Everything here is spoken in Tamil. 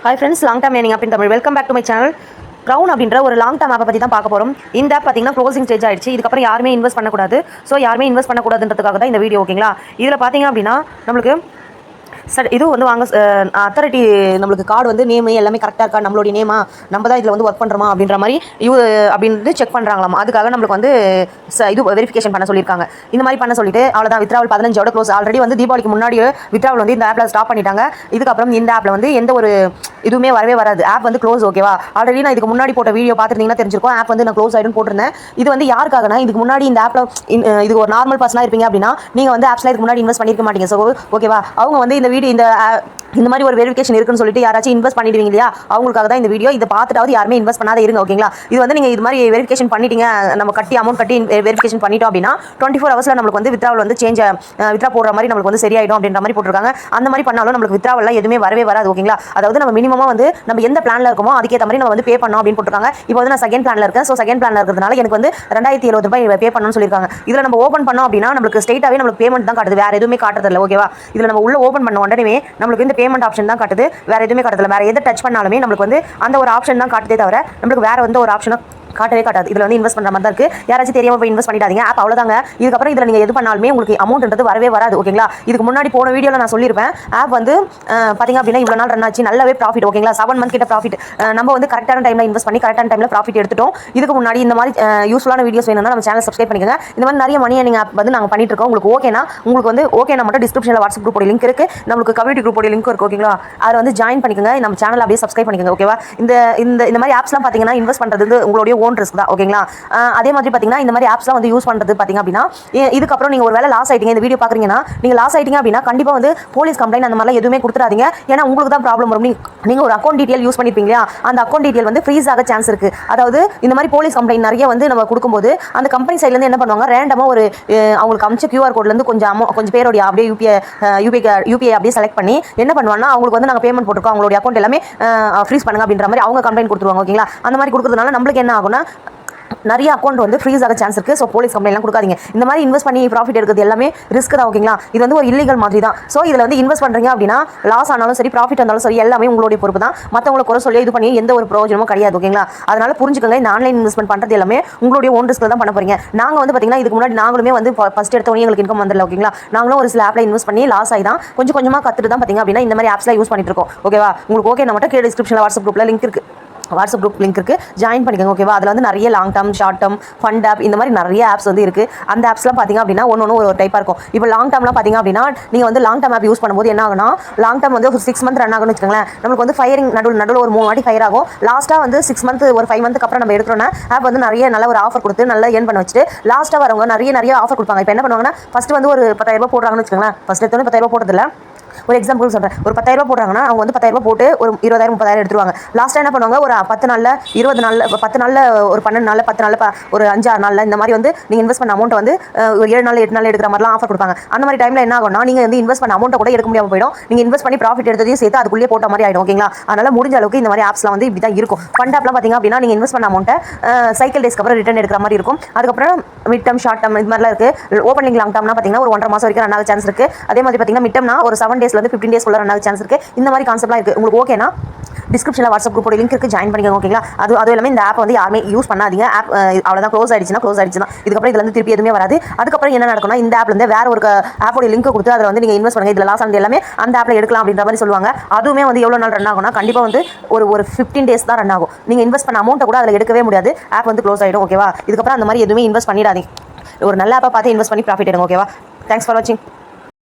Hi friends, long term earning app in Tamil. Welcome back to my channel. Crown அப்படின்ற ஒரு லாங் டர்ம் ஆப்பை பற்றி தான் பார்க்க போகிறோம். இந்த ஆப் பார்த்தீங்கன்னா க்ளோசிங் ஸ்டேஜ் ஆயிடுச்சு. இதுக்கப்புறம் யாருமே இன்வெஸ்ட் பண்ணக்கூடாது. ஸோ யாருமே இன்வெஸ்ட் பண்ணக்கூடாதுன்றதுக்காக தான் இந்த வீடியோ. ஓகேங்களா? இதில் பார்த்தீங்க அப்படின்னா நம்மளுக்கு இது வந்து வாங்க அத்தாரிட்டி நம்மளுக்கு கார்டு வந்து நேம் எல்லாமே கரெக்டாக இருக்கா, நம்மளுடைய நேமா, நம்ம தான் இதில் வந்து ஒர்க் பண்ணுறோமா அப்படின்ற மாதிரி அப்படின்னு செக் பண்ணுறாங்களாம். அதுக்காக நம்மளுக்கு வந்து இது வெரிஃபிகேஷன் பண்ண சொல்லியிருக்காங்க. இந்த மாதிரி பண்ண சொல்லிட்டு அவ்வளோதான். Withdrawal 15 close. ஆல்ரெடி வந்து தீபாவளிக்கு முன்னாடி வித்ராவல் வந்து இந்த ஆப்பில் ஸ்டாப் பண்ணிட்டாங்க. இதுக்கப்புறம் இந்த ஆப்பில் வந்து எந்த ஒரு இதுவுமே வரவே வராது. ஆப் வந்து க்ளோஸ். ஓகேவா? ஆல்ரெடி நான் இதுக்கு முன்னாடி போட்ட வீடியோ பார்த்துருந்தீங்கன்னா தெரிஞ்சிருக்கும். ஆப் வந்து நான் க்ளோஸ் ஆகிடும் போட்டிருந்தேன். இது வந்து யாருக்காகனா, இதுக்கு முன்னாடி இந்த ஆப்பில் இது ஒரு நார்மல் பர்சனாக இருப்பீங்க அப்படின்னா நீங்கள் வந்து ஆப்ஸில் இதுக்கு முன்னாடி இன்வெஸ்ட் பண்ணியிருக்க மாட்டீங்க. ஸோ ஓகேவா? அவங்க வந்து இந்த மாதிரி ஒரு வெரிஃபிகேஷன் இருக்குன்னு சொல்லிட்டு யாராச்சும் இன்வெஸ்ட் பண்ணிடுவீங்க இல்லையா, அவங்களுக்காக தான் இந்த வீடியோ. இதை பார்த்துட்டாவது யாருமே இன்வெஸ்ட் பண்ணாத இருங்க. ஓகேங்களா? இது வந்து நீங்கள் இது மாதிரி வெரிஃபிகேஷன் பண்ணிட்டீங்க, நம்ம அமௌண்ட் கட்டி வெரிஃபிகேஷன் பண்ணிட்டோம் அப்படின்னா 24 ஹவர்ஸில் நம்மளுக்கு வந்து வித்ராவல் வந்து வித்ரா போடுற மாதிரி நம்மளுக்கு வந்து சரியாயிடும் அப்படின்ற மாதிரி போட்டிருக்காங்க. அந்த மாதிரி பண்ணாலும் நம்மளுக்கு வித்ராவல்லாம் எதுவுமே வரவே வராது. ஓகேங்களா? அதாவது நம்ம மினிமமாக வந்து நம்ம எந்த பிளானில் இருக்கோமோ அதுக்கேற்ற மாதிரி நம்ம வந்து பே பண்ணோம் அப்படின்னு போட்டிருக்காங்க. இப்போ வந்து நான் செகண்ட் பிளானில் இருக்கேன். ஸோ செகண்ட் பிளானில் இருக்கிறதுனால எனக்கு வந்து 2070 ரூபாய் பே பண்ணணும்னு சொல்லியிருக்காங்க. இதில் நம்ம ஓப்பன் பண்ணோம் அப்படின்னா நம்மளுக்கு ஸ்ட்ரெயிட்டாகவே நம்மளுக்கு பேமெண்ட் தான் காட்டுது, வேறு எதுவுமே காட்டுறதில்ல. ஓகேவா? இதில் நம்ம உள்ள ஓப்பன் பண்ண உடனே நம்மளுக்கு இந்த பேமெண்ட் ஆப்ஷன் தான் காட்டுது, வேறு எதுவுமே காட்டுதில்ல. வேறு எது டச் பண்ணாலுமே நம்மளுக்கு வந்து அந்த ஒரு ஆப்ஷன் தான் காட்டுதே தவிர நம்மளுக்கு வேறு வந்து ஒரு ஆப்ஷனை காட்டவே காட்டாது. இதில் வந்து இன்வெஸ்ட் பண்ணுற மாதிரி தான் இருக்குது. யாராச்சும் தெரியாமல் போய் இன்வெஸ்ட் பண்ணிடாதீங்க. ஆப் அவ்வளோதாங்க. இதுக்கப்புறம் இதில் நீங்கள் எது பண்ணாலுமே உங்களுக்கு அமௌண்ட்ன்றது வரவே வராது. ஓகேங்களா? இதுக்கு முன்னாடி போன வீடியோவில் நான் சொல்லியிருப்பேன். ஆப் வந்து பார்த்திங்க அப்படின்னா இவ்வளோ நாள் ரன் ஆச்சு, நல்லாவே ப்ராஃபிட். ஓகேங்களா? 7 மந்த் கிட்ட ப்ராஃபிட். நம்ம வந்து கரெக்டான டைமில் இன்வெஸ்ட் பண்ணி கரெக்டான டைமில் ப்ராஃபிட் எடுத்துட்டோம். இதுக்கு முன்னாடி இந்த மாதிரி யூஸ்ஃபுல்லான வீடியோஸ் வேணும்னா நம்ம சேனல் சப்ஸ்கிரைப் பண்ணிக்கோங்க. இந்த மாதிரி நிறைய மணி ஏர்னிங் ஆப் வந்து நாங்கள் பண்ணிட்டு இருக்கோம். உங்களுக்கு ஓகேனா மட்டும் டிஸ்கிரிப்ஷனில் வாட்ஸ்அப் குரூப்போட லிங்க் இருக்குது, நம்மளுக்கு கம்யூனிட்டி குரூப்போட லிங்க் இருக்குது. ஓகேங்களா? அதை வந்து ஜாயின் பண்ணிக்கோங்க. நம்ம சேனல் அப்படியே சப்ஸ்கிரைப் பண்ணிக்கோங்க. ஓகேவா? இந்த மாதிரி ஆப்ஸ்லாம் பார்த்தீங்கன்னா இன்வெஸ்ட் பண்ணுறது வந்து உங்களுடைய ஓன் ரிஸ்க் தான். ஓகேங்களா? அதே மாதிரி பார்த்தீங்கன்னா இந்த மாதிரி ஆப்ஸ்லாம் வந்து யூஸ் பண்ணுறது பார்த்தீங்க அப்படின்னா இதுக்கப்புறம் நீங்கள் ஒரு வேலை லாஸ் ஆகிட்டீங்க, இந்த வீடியோ பார்க்குறீங்கன்னா நீங்கள் லாஸ் ஆகிட்டீங்க அப்படின்னா கண்டிப்பாக வந்து போலீஸ் கம்ப்ளைண்ட் அந்த மாதிரிலாம் எதுவுமே கொடுத்துறாதீங்க. ஏன்னா உங்களுக்கு தான் ப்ராப்ளம் வரும். நீங்கள் ஒரு அக்கௌண்ட் டீட்டெயில் யூஸ் பண்ணியிருப்பீங்க, அந்த அக்கௌண்ட் டீட்டெயில் வந்து ஃப்ரீஸ் ஆக சான்ஸ் இருக்குது. அதாவது இந்த மாதிரி போலீஸ் கம்ப்ளைண்ட் நிறைய வந்து நம்ம கொடுக்கும்போது அந்த கம்பெனி சைட்லேருந்து என்ன பண்ணுவாங்க, ரேண்டமாக ஒரு அவங்களுக்கு அமிச்ச QR கோட்லேருந்து கொஞ்சம் பேருடைய அப்படியே யூபிஐ அப்படியே செலக்ட் பண்ணி என்ன பண்ணுவாங்கன்னா அவங்களுக்கு வந்து நாங்கள் பேமெண்ட் போட்டுருக்கோம், அவங்களுடைய அக்கௌண்ட் எல்லாமே ஃப்ரீஸ் பண்ணுங்க அப்படின்ற மாதிரி அவங்க கம்ப்ளைண்ட் கொடுத்துருவாங்க. ஓகேங்களா? அந்த மாதிரி கொடுக்குறதுனால நம்மளுக்கு என்ன ஆகும்னா நிறைய அக்கௌண்ட் வந்து ஃப்ரீஸ் ஆக சான்ஸ் இருக்குது. ஸோ போலீஸ் கம்ப்ளைண்ட்லாம் கொடுக்காதீங்க. இந்த மாதிரி இன்வெஸ்ட் பண்ணி ப்ராஃபிட் எடுக்கிறது எல்லாமே ரிஸ்க் தான். ஓகேங்களா? இது வந்து ஒரு இல்லீகல் மாதிரி தான். ஸோ இதில் வந்து இன்வெஸ்ட் பண்ணுறீங்க அப்படின்னா லாஸ் ஆனாலும் சரி, ப்ராஃபிட் இருந்தாலும் சரி, எல்லாமே உங்களுடைய பொறுப்பு தான். மற்றவங்களை குறை சொல்லி இது பண்ணி எந்த ஒரு பிரயோஜனமும் கிடையாது. ஓகேங்களா? அதனால புரிஞ்சுக்கோங்க, இந்த ஆன்லைன் இன்வெஸ்ட்மெண்ட் பண்ணுறது எல்லாமே உங்களுடைய ஓன் ரிஸ்க் தான் பண்ண போறீங்க. நாங்கள் வந்து பார்த்தீங்கன்னா இதுக்கு முன்னாடி நாங்களுமே வந்து ஃபஸ்ட் எடுத்தவொடனே எங்களுக்கு இன்கம் வந்துடல. ஓகேங்களா? நாங்களும் ஒரு சில ஆப்பில் இன்வெஸ்ட் பண்ணி லாஸ் ஆகி தான் கொஞ்சம் கொஞ்சமாக கற்றுட்டு தான் பார்த்தீங்க அப்படின்னா இந்த மாதிரி ஆப்ஸ்லாம் யூஸ் பண்ணிட்டு இருக்கோம். ஓகேவா? உங்களுக்கு ஓகே மட்டும் கீழே டிஸ்கிரிப்ஷனில் வாட்ஸ்அப் குரூப்பில் லிங்க் இருக்குது, வாட்ஸ்அப் குரூப் லிங்க் இருக்குது, ஜாயின் பண்ணிக்கோங்க. ஓகேவா? அதில் வந்து நிறைய long term, short term, fund app, இந்த மாதிரி நிறைய ஆப்ஸ் வந்து இருக்குது. அந்த ஆப்ஸ்லாம் பார்த்திங்க அப்படின்னா ஒன்று ஒரு டைப்பாக இருக்கும். இப்போ லாங் டர்ம்லாம் பார்த்திங்க அப்படின்னா நீங்கள் வந்து லாங் டர்ம் ஆப் யூஸ் பண்ணும்போது என்ன ஆகுனா, லாங் டர்ம் வந்து ஒரு 6 மந்த் ரன் ஆகும்னு வச்சுக்கோங்களேன். நம்மளுக்கு வந்து ஃபயரிங் நடுவில் ஒரு 3 வாட்டி ஃபயர் ஆகும். லாஸ்ட்டாக வந்து 6 மந்த் ஒரு 5 மந்த்துக்கு அப்புறம் நம்ம எடுக்கிறோன்னா ஆப் வந்து நல்ல ஒரு ஆஃபர் கொடுத்து நல்லா ஏர்ன் பண்ண வச்சுட்டு லாஸ்ட்டாக வரவங்க நிறைய ஆஃபர் கொடுப்பாங்க. இப்போ என்ன பண்ணுவாங்கன்னா ஃபஸ்ட்டு வந்து ஒரு 10,000 ரூபாய் போடுறாங்கன்னு வச்சுக்கோங்களேன். ஃபஸ்ட் எடுத்தோன்னே 10,000 ரூபாய் போட்டதில்லை, ஒரு எக்ஸாம்பிள் சொல்கிறேன். ஒரு 10,000 ரூபாய் போடுறாங்கன்னா அவங்க வந்து 10,000 ரூபாய் போட்டு ஒரு 20,000 30,000 எடுத்துருவாங்க. லாஸ்ட்டாக என்ன பண்ணுவாங்க, ஒரு 10 நாளில் 20 நாளில் 10 நாளில் ஒரு 12 நாளில் 10 நாளில் ஒரு 5-6 நாளில் இந்த மாதிரி வந்து நீங்கள் இன்வெஸ்ட் பண்ண அமௌண்ட் வந்து ஒரு 7 நாள் 8 நாள் எடுக்கிற மாதிரிலாம் ஆஃபர் கொடுப்பாங்க. அந்த மாதிரி டைமில் என்ன ஆகும்னா நீங்கள் வந்து இன்வெஸ்ட் பண்ண அமௌண்ட்டை கூட எடுக்க முடியாமல் போயிடும். நீங்கள் இன்வெஸ்ட் பண்ணி ப்ராஃபிட் எடுத்ததையும் சேர்த்து அதுக்குள்ளே போட்ட மாதிரி ஆகிடும். ஓகேங்களா? அதனால் முடிஞ்ச அளவுக்கு இந்த மாதிரி ஆப்ஸ்லாம் வந்து இப்படி தான் இருக்கும். ஃபண்ட் ஆப்லாம் பார்த்திங்க அப்படின்னா நீங்கள் இன்வெஸ்ட் பண்ண அமௌண்ட்டை சைக்கிள் டேஸ்க்கு அப்புறம் ரிட்டர்ன் எடுக்கிற மாதிரி இருக்கும். அதுக்கப்புறம் மிட் டர்ம், ஷார்ட் டர்ம் இது மாதிரிலாம் இருக்குது. ஓப்பனிங் லாங் டர்ம்னா பார்த்தீங்கன்னா ஒரு 1.5 மாதம் வரைக்கும் ரன் ஆக சான்ஸ் இருக்குது. அதே மாதிரி பார்த்தீங்கன்னா மிட் டர்ம்னா ஒரு 7 டேஸ்லேருந்து 15 டேஸ் ரன் ஆக சான்ஸ் இருக்குது. இந்த மாதிரி கான்செப்ட்லாம் இருக்குது. உங்களுக்கு ஓகேனா டிஸ்கிரிப்ஷனில் வாட்ஸ்அப் குரூப்போட லிங்க் இருக்குது, ஜாயின் பண்ணிக்கோங்க. ஓகேங்களா? அது எல்லாமே இந்த ஆப் வந்து யாருமே யூஸ் பண்ணாதீங்க. ஆப் அவ்வளோதான், க்ளோஸ் ஆயிடுச்சு தான். இதுக்கப்புறம் இதில் வந்து திருப்பி எதுவுமே வராது. அதுக்கப்புறம் என்ன நடக்கும்னா இந்த ஆப்லேருந்து வேற ஒரு ஆப்போட லிங்க் கொடுத்து அதில் வந்து நீங்கள் இன்வெஸ்ட் பண்ணுங்க, இதில் லாஸ் ஆனது எல்லாமே அந்த ஆப்பில் எடுக்கலாம் அப்படின்ற மாதிரி சொல்லுவாங்க. அதுவுமே வந்து எவ்வளோ நாள் ரன் ஆகும்னா கண்டிப்பாக வந்து ஒரு 15 டேஸ் தான் ரன் ஆகும். நீங்கள் இன்வெஸ்ட் பண்ண அமௌண்ட்டை கூட அதில் எடுக்கவே முடியாது. ஆப் வந்து க்ளோஸ் ஆகிடும். ஓகேவா? இதுக்கப்புறம் அந்த மாதிரி எதுவுமே இன்வெஸ்ட் பண்ணிடாதீங்க. ஒரு நல்ல ஆப்பை பார்த்து இன்வெஸ்ட் பண்ணி ப்ராஃபிட் எடுங்க. ஓகேவா? தேங்க்ஸ் ஃபார் வாட்சிங்.